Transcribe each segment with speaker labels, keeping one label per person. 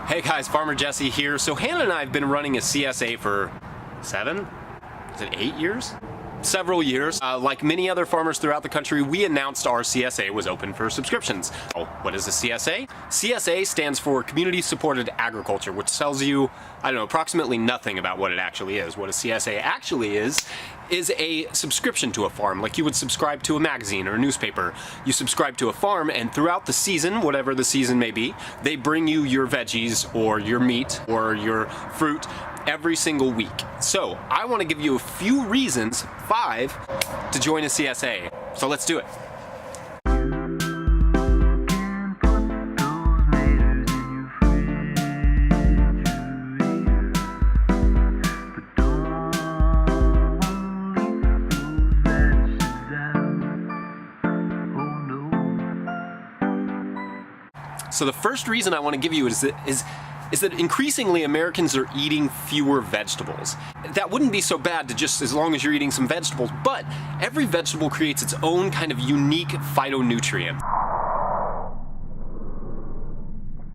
Speaker 1: Hey guys, Farmer Jesse here. So Hannah and I have been running a CSA for 8 years? Several years. Like many other farmers throughout the country, we announced our CSA was open for subscriptions. Oh, what is a CSA? CSA stands for Community Supported Agriculture, which tells you, I don't know, approximately nothing about what it actually is. What a CSA actually is a subscription to a farm. Like you would subscribe to a magazine or a newspaper. You subscribe to a farm, and throughout the season, whatever the season may be, they bring you your veggies or your meat or your fruit every single week. So I want to give you a few reasons, 5, to join a CSA. So let's do it. So the first reason I want to give you is that increasingly Americans are eating fewer vegetables. That wouldn't be so bad to just as long as you're eating some vegetables, but every vegetable creates its own kind of unique phytonutrient.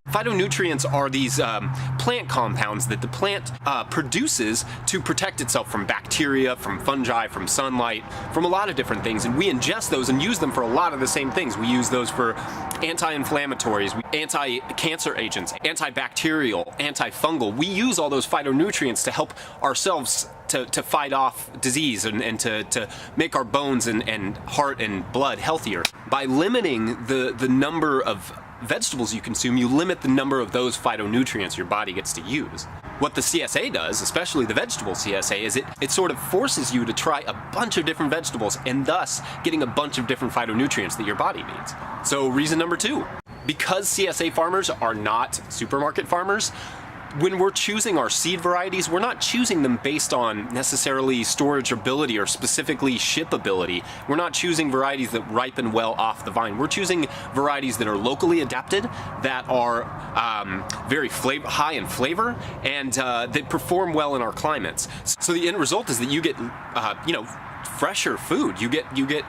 Speaker 1: Phytonutrients are these plant compounds that the plant produces to protect itself from bacteria, from fungi, from sunlight, from a lot of different things, and we ingest those and use them for a lot of the same things. We use those for anti-inflammatories, anti-cancer agents, antibacterial, antifungal. We use all those phytonutrients to help ourselves to fight off disease and to make our bones and heart and blood healthier. By limiting the number of vegetables you consume, you limit the number of those phytonutrients your body gets to use. What the CSA does, especially the vegetable CSA, is it sort of forces you to try a bunch of different vegetables and thus getting a bunch of different phytonutrients that your body needs. So reason number 2, because CSA farmers are not supermarket farmers, when we're choosing our seed varieties, we're not choosing them based on necessarily storage ability or specifically shipability. We're not choosing varieties that ripen well off the vine. We're choosing varieties that are locally adapted, that are very high in flavor, and that perform well in our climates. So the end result is that you get, fresher food. You get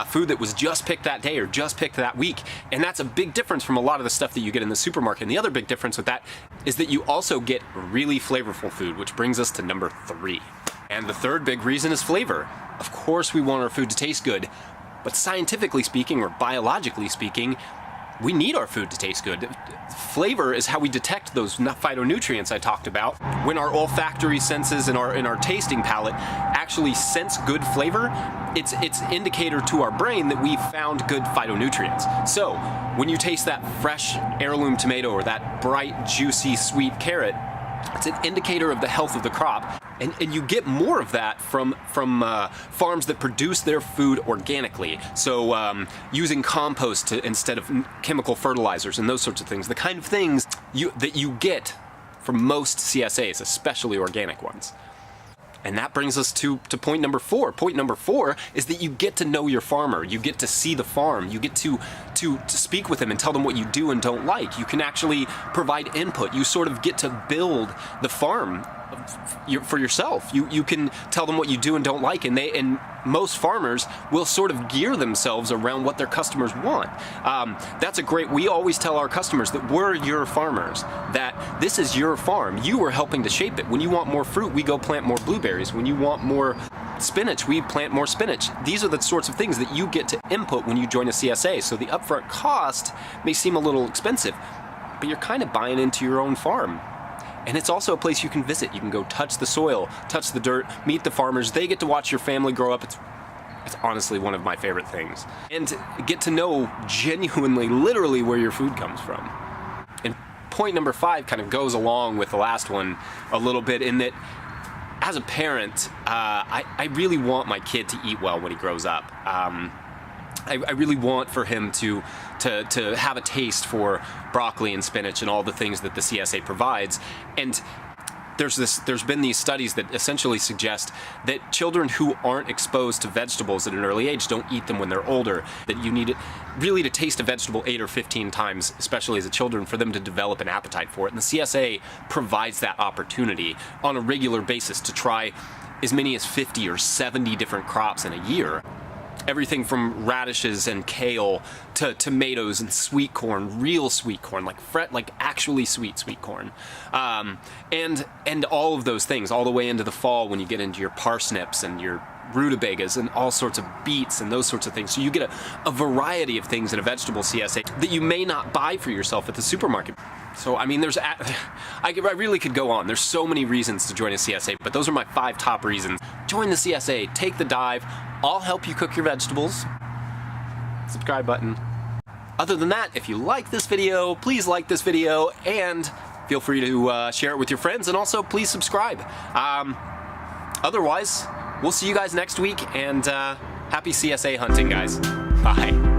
Speaker 1: food that was just picked that day or just picked that week, and that's a big difference from a lot of the stuff that you get in the supermarket. And the other big difference with that is that you also get really flavorful food, which brings us to number 3. And the third big reason is flavor. Of course we want our food to taste good, but scientifically speaking or biologically speaking, we need our food to taste good. Flavor is how we detect those phytonutrients I talked about. When our olfactory senses and our tasting palate actually sense good flavor, it's indicator to our brain that we found good phytonutrients. So when you taste that fresh heirloom tomato or that bright, juicy, sweet carrot, it's an indicator of the health of the crop. And you get more of that from farms that produce their food organically. So using compost instead of chemical fertilizers and those sorts of things. The kind of things that you get from most CSAs, especially organic ones. And that brings us to point number 4. Point number 4 is that you get to know your farmer. You get to see the farm. You get to speak with them and tell them what you do and don't like. You can actually provide input. You sort of get to build the farm for yourself. You can tell them what you do and don't like, and most farmers will sort of gear themselves around what their customers want. We always tell our customers that we're your farmers, that this is your farm. You are helping to shape it. When you want more fruit, we go plant more blueberries. When you want more spinach, we plant more spinach. These are the sorts of things that you get to input when you join a CSA. So the upfront cost may seem a little expensive, but you're kind of buying into your own farm. And it's also a place you can visit. You can go touch the soil, touch the dirt, meet the farmers. They get to watch your family grow up. It's honestly one of my favorite things. And get to know genuinely, literally where your food comes from. And point number 5 kind of goes along with the last one a little bit in that as a parent, I really want my kid to eat well when he grows up. I really want for him to have a taste for broccoli and spinach and all the things that the CSA provides. And there's been these studies that essentially suggest that children who aren't exposed to vegetables at an early age don't eat them when they're older. That you need it really to taste a vegetable 8 or 15 times, especially as a children, for them to develop an appetite for it. And the CSA provides that opportunity on a regular basis to try as many as 50 or 70 different crops in a year. everything from radishes and kale to tomatoes and sweet corn, real sweet corn, like actually sweet corn, and all of those things, all the way into the fall when you get into your parsnips and your rutabagas and all sorts of beets and those sorts of things. So you get a variety of things in a vegetable CSA that you may not buy for yourself at the supermarket. So I mean, I really could go on. There's so many reasons to join a CSA, but those are my 5 top reasons. Join the CSA, take the dive. I'll help you cook your vegetables. Subscribe button. Other than that, if you like this video, please like this video and feel free to share it with your friends, and also please subscribe. Otherwise, we'll see you guys next week, and happy CSA hunting, guys. Bye.